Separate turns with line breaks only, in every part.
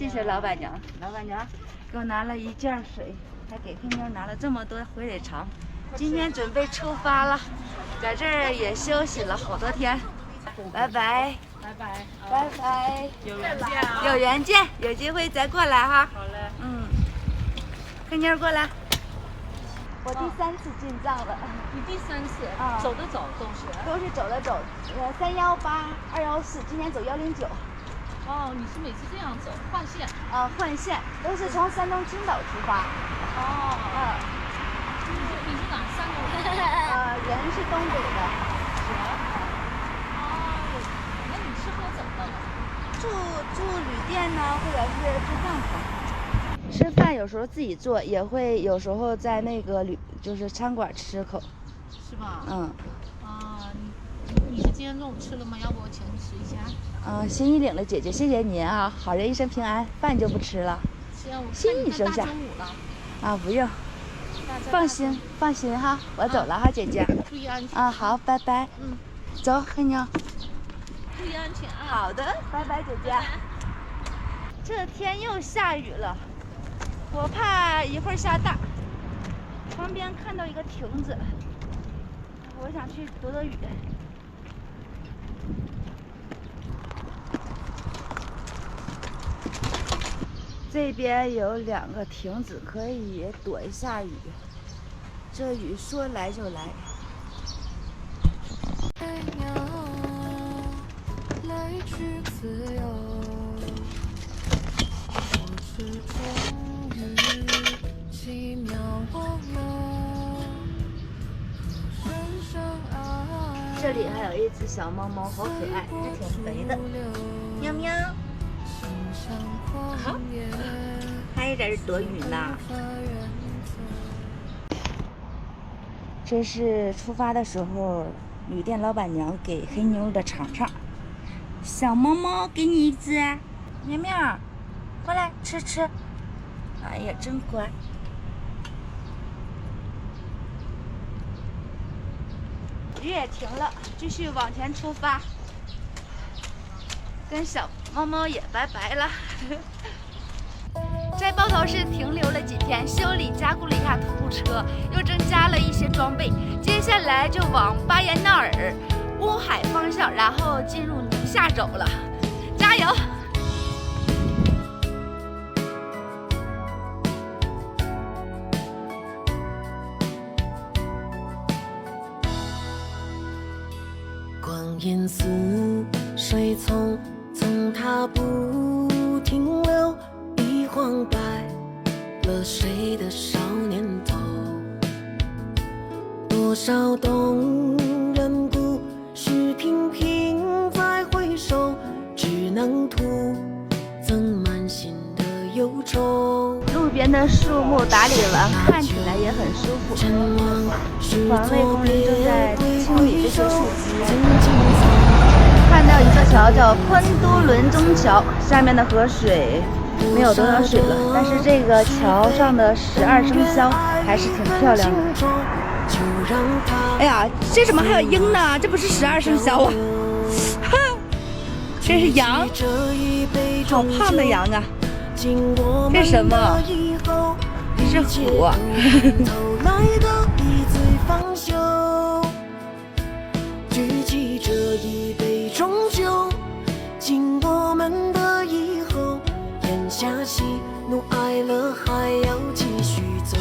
谢谢老板娘，老板娘给我拿了一件水，还给黑妞拿了这么多回水肠。今天准备出发了，在这儿也休息了好多天。拜拜，
拜拜，
拜拜，
有缘见啊！
有缘见，有机会再过来哈。
好嘞，
黑妞过来。我第3次进藏了。
你第3次
啊
走的走都是
走的走，318、214，今天走109。
哦，你是每次这样走换线？
换线都是从山东青岛出发。
哦，你是哪山东人？
人是东北的。
哦，那你吃喝怎么弄？
住旅店呢，或者是住帐篷。吃饭有时候自己做，也会有时候在那个就是餐馆吃口。
是吧？啊，你是今天中午吃了吗？要不我请你吃一下？
心意领了，姐姐，谢谢您啊！好人一生平安，饭就不吃了。心意收下。不用。放心哈，我走了哈，姐姐。
注意安全。
好，拜拜。走，黑妞。
注意安全啊！
好的，拜拜，姐姐。这天又下雨了，我怕一会儿下大。旁边看到一个亭子，我想去躲雨。这边有2个亭子，可以躲一下雨。这雨说来就来。来去自由，我是终于奇妙忘了。这里还有一只小猫猫，好可爱，还挺肥的。喵喵。它也在这躲雨呢。这是出发的时候，旅店老板娘给黑妞的尝尝。小猫猫，给你一只。喵喵，过来吃吃。哎呀，真乖。雨也停了，继续往前出发。跟小猫猫也拜拜了。在包头市停留了几天，修理加固了一下徒步车，又增加了一些装备。接下来就往巴彦淖尔、乌海方向，然后进入宁夏走了。加油！
光阴似水匆匆，它不停留，一晃白了谁的少年头？多少动人故事频频再回首，只能徒增满心的忧愁。
路边的树木打理完，看起来也很舒服。环卫工人正在清理这些树枝。看到一个桥叫昆都仑中桥，下面的河水没有多少水了，但是这个桥上的12生肖还是挺漂亮的。哎呀，这怎么还有鹰呢？这不是12生肖啊！哈，这是羊，好胖的羊啊！这是什么？是虎。
举起这一杯中酒，敬我们的以后，咽下喜怒哀乐还要继续走。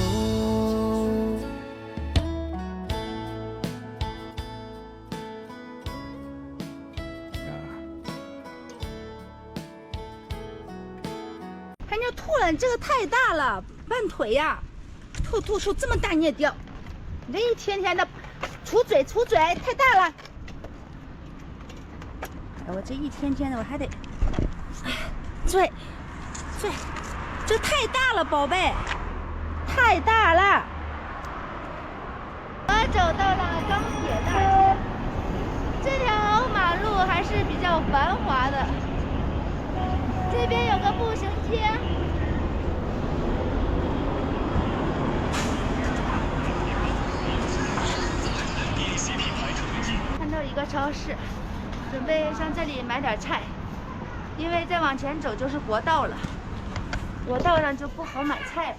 还要吐了，你这个太大了，半腿呀！吐出这么大你也掉，你这一天天的出嘴，太大了。哎，我这一天天的我还得，嘴，这太大了，宝贝，太大了。我走到了钢铁大街，这条马路还是比较繁华的。这边有个步行街。看到一个超市，准备上这里买点菜，因为再往前走就是国道了。国道上就不好买菜了。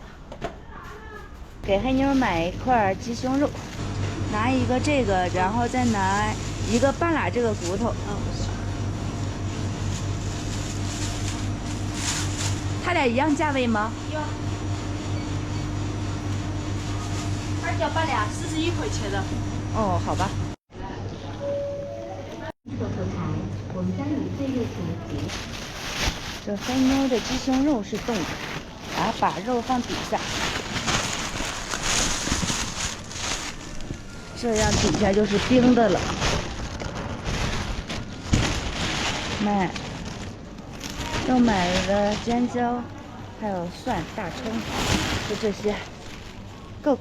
给黑妞买一块鸡胸肉，拿一个这个，然后再拿一个半拉这个骨头。它俩一样价位吗？
有。二角半俩41块钱的。
哦，好吧。这黑妞的鸡胸肉是冻的，然后把肉放底下，这样底下就是冰的了。又买了尖椒，还有蒜、大葱，就这些。够。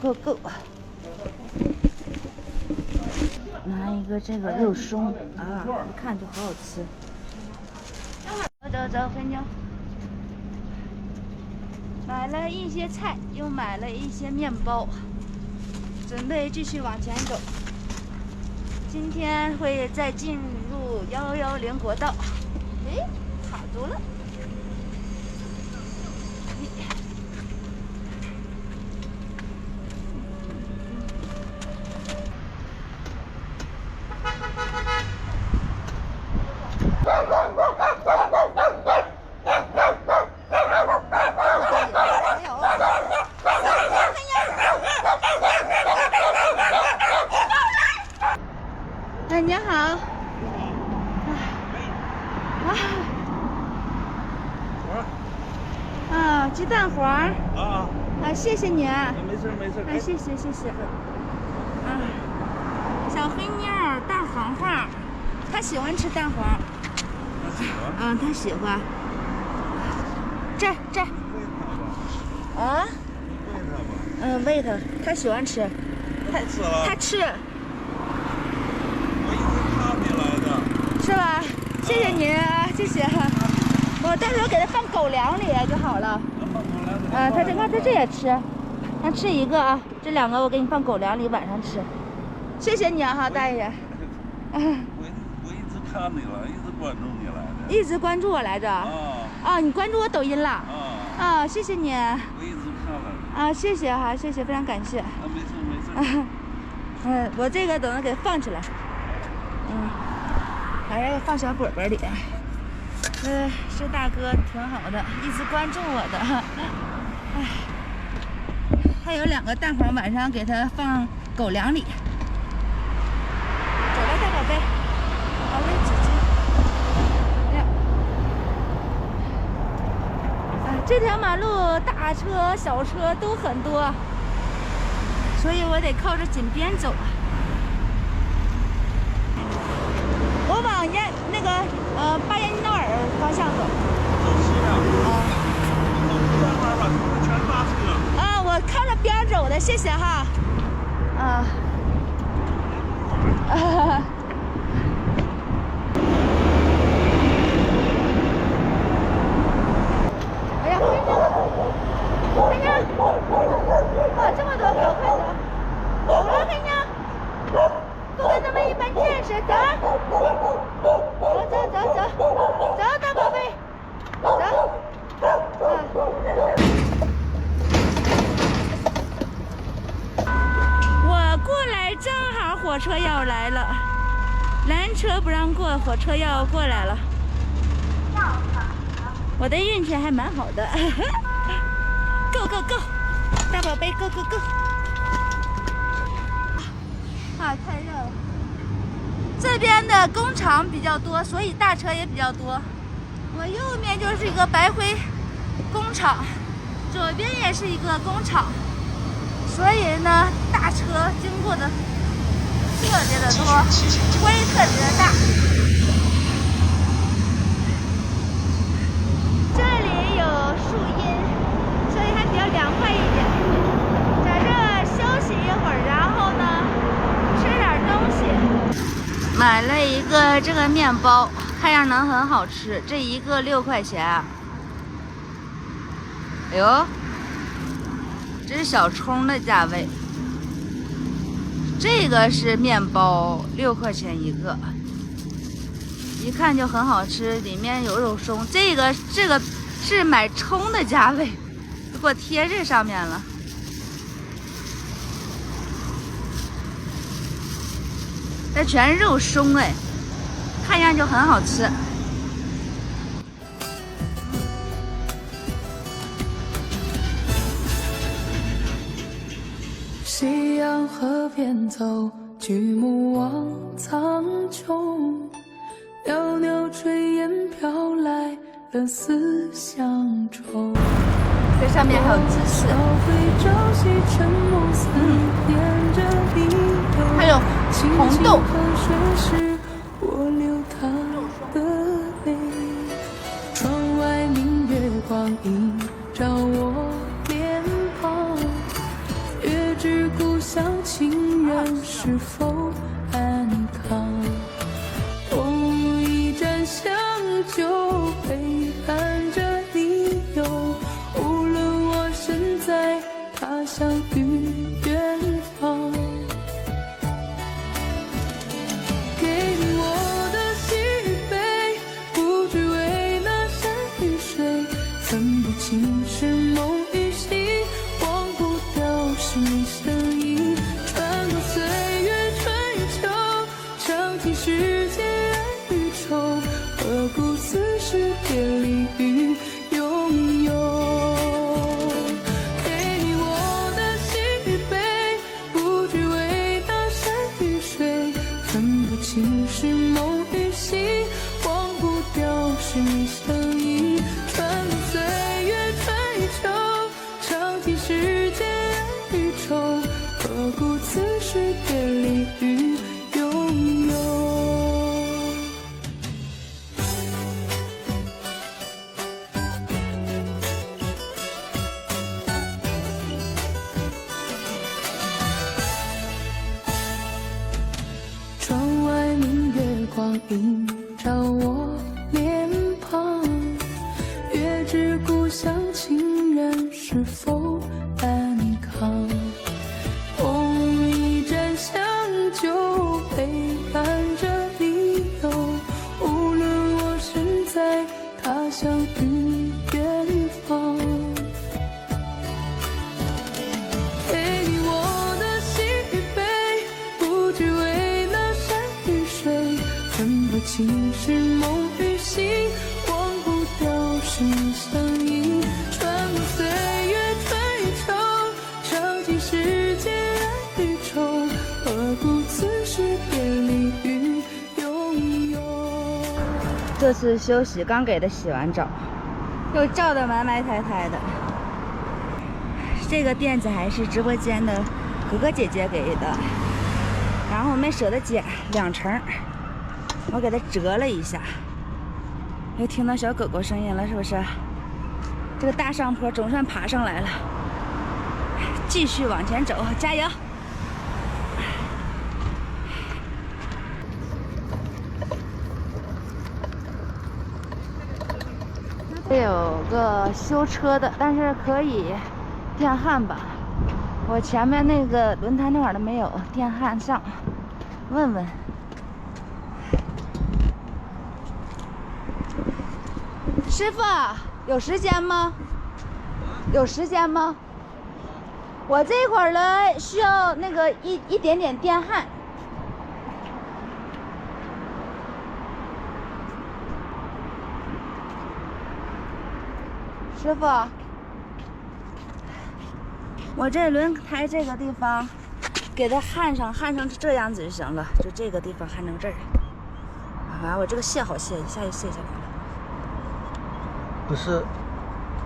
拿一个这个肉松啊，一看就好好吃。走，黑妞。买了一些菜，又买了一些面包，准备继续往前走。今天会再进入110国道。哎，卡住了。哎，你好。鸡蛋黄。谢谢你。
没事。
谢谢。小黑妞蛋黄黄，她喜欢吃蛋黄。她喜欢。这。喂它，它喜欢吃。它吃。
我一直看你来的。
是吧？谢谢你，谢谢。我到时候给它放狗粮里就好了。它这也吃，它吃一个啊，这2个我给你放狗粮里，晚上吃。谢谢你啊，大爷。
我一直看你了，一直关注你来的。
一直关注我来着？你关注我抖音了？谢谢你。
我一直看了。
谢谢哈，谢谢，非常感谢。
没事。
我这个等着给放起来。还要放小本本里。这大哥挺好的，一直关注我的。还有2个蛋黄，晚上给他放狗粮里。走了，大宝贝。好嘞，姐姐。这条马路大车、小车都很多，所以我得靠着井边走。我往那个巴彦淖尔方向走。
走西边。边吧，全是大车。
我靠着边走的，谢谢哈。哎呀，黑妞，这么多狗，快走！走了，黑妞，不跟他们一般见识，走，大宝贝，走。我过来正好火车要来了，拦车不让过，火车要过来了。我的运气还蛮好的。Go，大宝贝 ，Go。太热了。这边的工厂比较多，所以大车也比较多。我右面就是一个白灰工厂，左边也是一个工厂，所以呢，大车经过的特别的多，灰特别的大。这里有树荫，所以还比较凉快一点。在这休息一会儿，然后呢，吃点东西。买了一个这个面包，看样能很好吃，这一个6块钱。哎呦，这是小葱的价位。这个是面包，6块钱一个，一看就很好吃，里面有肉松。这个是是买葱的价位，给我贴这上面了。这全肉松哎，看样就很好吃。
夕阳河边走，举目望苍穹，袅袅炊烟飘来了思乡愁。
这上面还有芝士，还有红豆。
窗外明月光映照我脸庞，月知故乡情人是否安康？同一盏香酒陪伴着你游，无论我身在他乡与远方。给你我的喜悲，不只为那山与水，分不清是梦与醒，忘不掉是你身影。穿过岁月春秋，尝尽世间爱与愁，何故此时别离与拥有？给你我的喜悲，不只为那山与水，分不清是梦与醒，忘不掉是你身影。穿过岁月春秋，尝尽世间爱与愁，何故此时别离与拥有？窗外明月光映照我脸庞，月知故乡情人是否安康？同一盏香酒陪伴着你游，无论我身在他乡与远方。给你我的喜悲，不只为那山与水，分不清是梦与醒，忘不掉是你身影。穿过岁月春秋，尝尽世间爱与愁，何故此时别离与拥有？
这次休息刚给他洗完澡，又照得埋埋汰汰的。这个垫子还是直播间的哥哥姐姐给的，然后没舍得剪2层，我给它折了一下。又听到小狗狗声音了，是不是？这个大上坡总算爬上来了，继续往前走，加油！这有个修车的，但是可以电焊吧。我前面那个轮胎那块儿的没有电焊上，问问。师傅，有时间吗？有时间吗？我这块儿呢需要那个一点点电焊。师傅，我这轮胎这个地方给它焊上这样子就行了，就这个地方焊成这儿。完，我这个卸好卸，一下就卸下来了。
不是，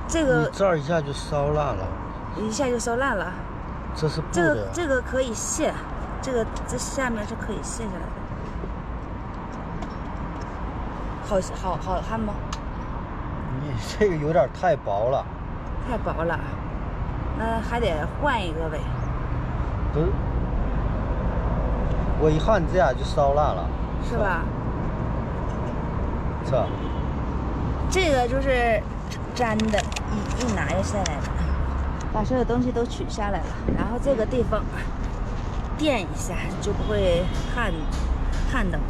这个
你这儿一下就烧烂了，
一下就烧烂了。
这是布
这
的。
个这个可以卸，这下面是可以卸下来的。好焊吗？
你这个有点太薄了。
太薄了，那还得换一个呗。
不是，我一焊这样就烧烂了。
是吧？
这。
这个就是粘的，一拿就下来了。把所有东西都取下来了，然后这个地方垫一下，就不会焊到了，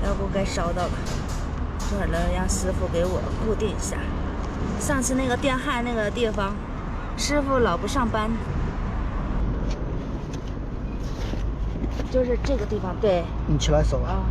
要不该烧到了。这会儿呢，让师傅给我固定一下。上次那个电焊那个地方，师傅老不上班，就是这个地方。对，
你起来手吧。
啊。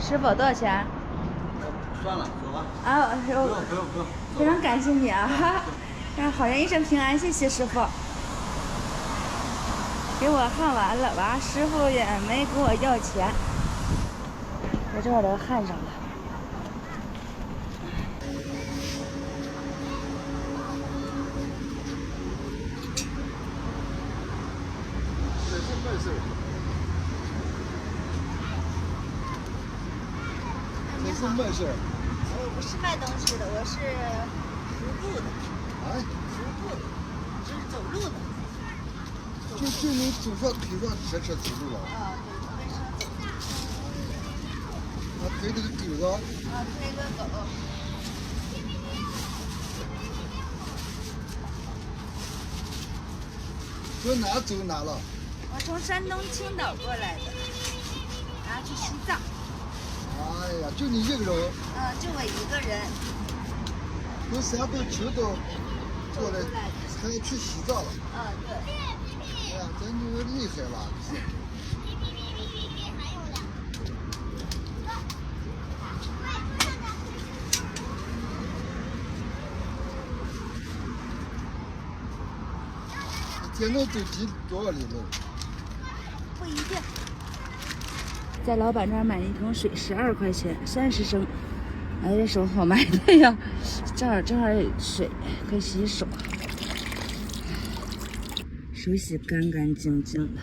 师傅多少钱？
算了，走吧。
啊，
不用。
非常感谢你啊！让好人一生平安，谢谢师傅。给我焊完了，完师傅也没给我要钱，在这儿都焊上了。
什么事？
我不是卖东西的，我是徒步的。
啊？
徒步的，就是走路的。
就你走上腿上车走路了？
啊，对，为啥走路？
啊，推这个狗子？
啊，推个狗。
从哪走哪了？
我从山东青岛过来的，然后去西藏。
哎呀，就你一个人？
就我一个人。
从山东青岛过来，还要去西藏了？
对。
哎呀，这你厉害了！一天能走多少里路？
不一定。在老板这儿买一桶水，12块钱，30升。哎，这手好埋汰呀！这儿水可以洗手，手洗干干净净的。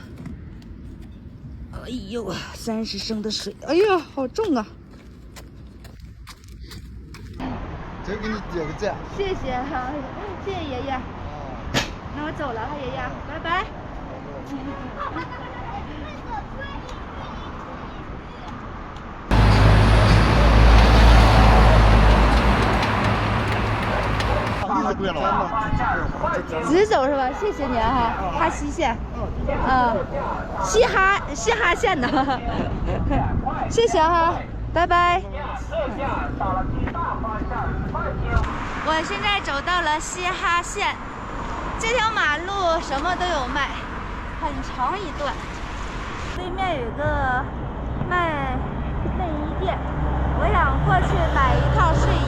哎呦，30升的水，哎呀，好重啊！
再给你点个赞。
谢谢哈，谢谢爷爷。那我走了哈，爷爷，拜拜。直走是吧？谢谢你哈，哈西线，嘻哈线的，谢谢哈，拜拜。我现在走到了嘻哈线，这条马路什么都有卖，很长一段。对面有一个卖内衣店，我想过去买一套睡衣。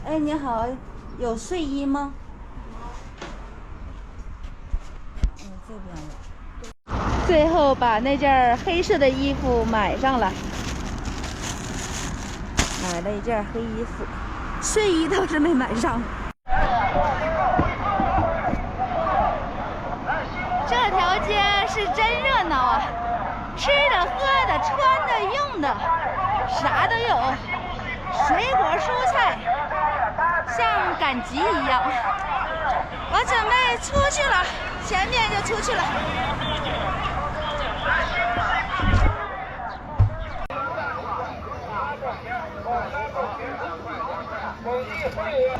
哎，你好，有睡衣吗？这边有。最后把那件黑色的衣服买上了，买了一件黑衣服，睡衣倒是没买上。这条街是真热闹啊，吃的、喝的、穿的、用的，啥都有，水果、蔬菜。像赶集一样，我准备出去了，前面就出去了。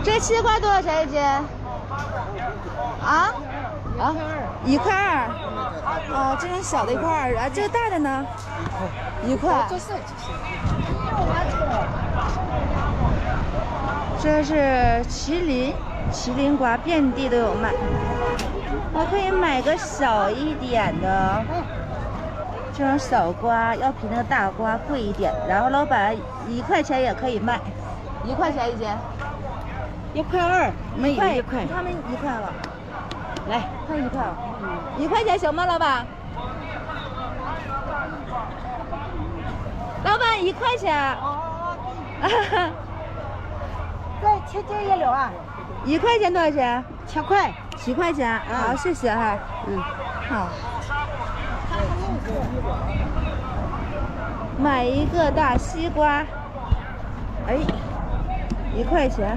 这西瓜多少钱一斤？啊？1块2。啊，这种小的1块2啊，这个大的呢？1块。这是麒麟瓜，遍地都有卖。我可以买个小一点的，这种小瓜要比那个大瓜贵一点。然后老板1块钱也可以卖，1块钱一斤
，1块2，没有1块，
他们1块了。
来，
看1块，1块钱行吗，老板？老板1块钱。
再切这也了啊
？1块钱多少钱
？7块
，7块钱。好，谢谢哈。好。买一个大西瓜，哎，1块钱。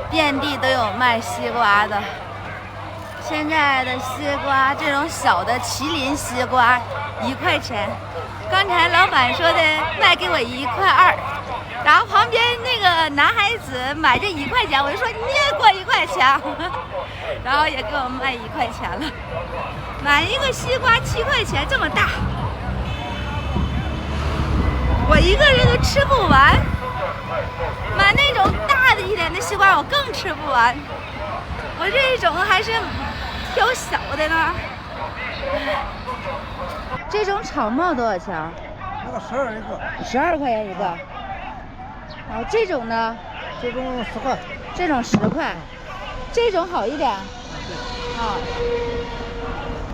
遍地都有卖西瓜的。现在的西瓜，这种小的麒麟西瓜1块钱。刚才老板说的卖给我1块2，然后旁边那个男孩子买这1块钱，我就说你也给我1块钱，然后也给我卖1块钱了。买一个西瓜7块钱，这么大，我一个人都吃不完。买那种大的一点的西瓜，我更吃不完。我这种还是挑小的呢。这种草帽多少钱？
那个12一个。
12块钱一个。然后这种呢？
这种10块。
这种10块。这种好一点。啊。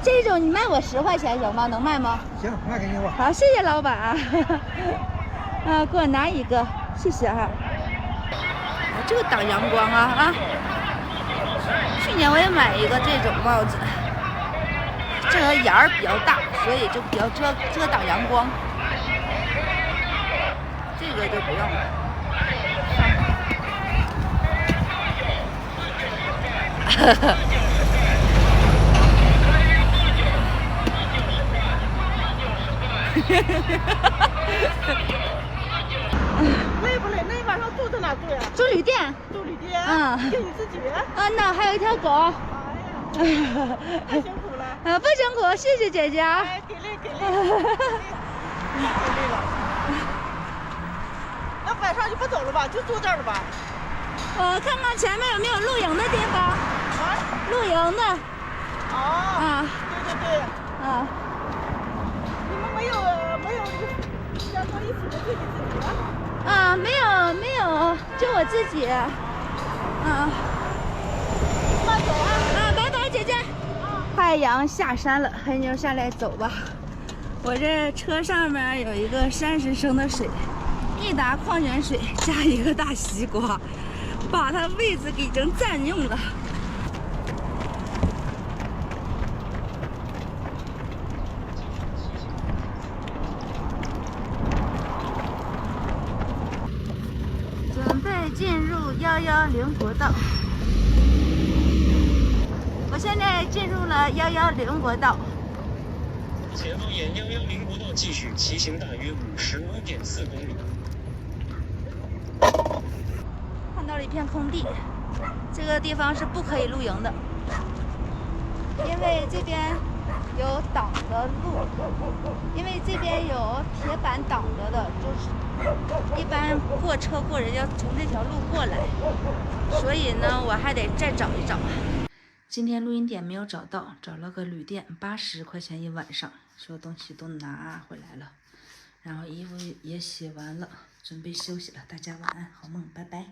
这种你卖我10块钱行吗？能卖吗？
行，卖给你吧。
好，谢谢老板啊。给我拿一个，谢谢哈。这个挡阳光啊！去年我也买一个这种帽子，这个眼儿比较大，所以就比较遮挡阳光。这个就不用了。
累不累？那你晚上住在哪住呀？
住旅店。
住旅店？
嗯。
就你自己？
那还有一条狗。
哎呀，太辛苦了。
不辛苦，谢谢姐姐啊。
哎，给力给力。给力了。那晚上就不走了吧？就住这儿了吧？
我看看前面有没有露营的地方。
啊？
露营的。
哦。
啊。
对对对。
啊。
你们没有相关一起的就你自己啊？
啊，没有，就我自己。
慢走啊！
拜拜，姐姐。太阳下山了，黑妞下来走吧。我这车上面有一个30升的水，一打矿泉水加一个大西瓜，把它位子给整占用了。准备进入110国道。我现在进入了110国道。
前方沿110国道继续骑行大约55.4公里。
看到了一片空地，这个地方是不可以露营的，因为这边有挡的路，因为这边有铁板挡着的，就是一般过车过人要从这条路过来，所以呢，我还得再找一找。今天录音点没有找到，找了个旅店，80块钱一晚上，所有东西都拿回来了，然后衣服也洗完了，准备休息了。大家晚安，好梦，拜拜。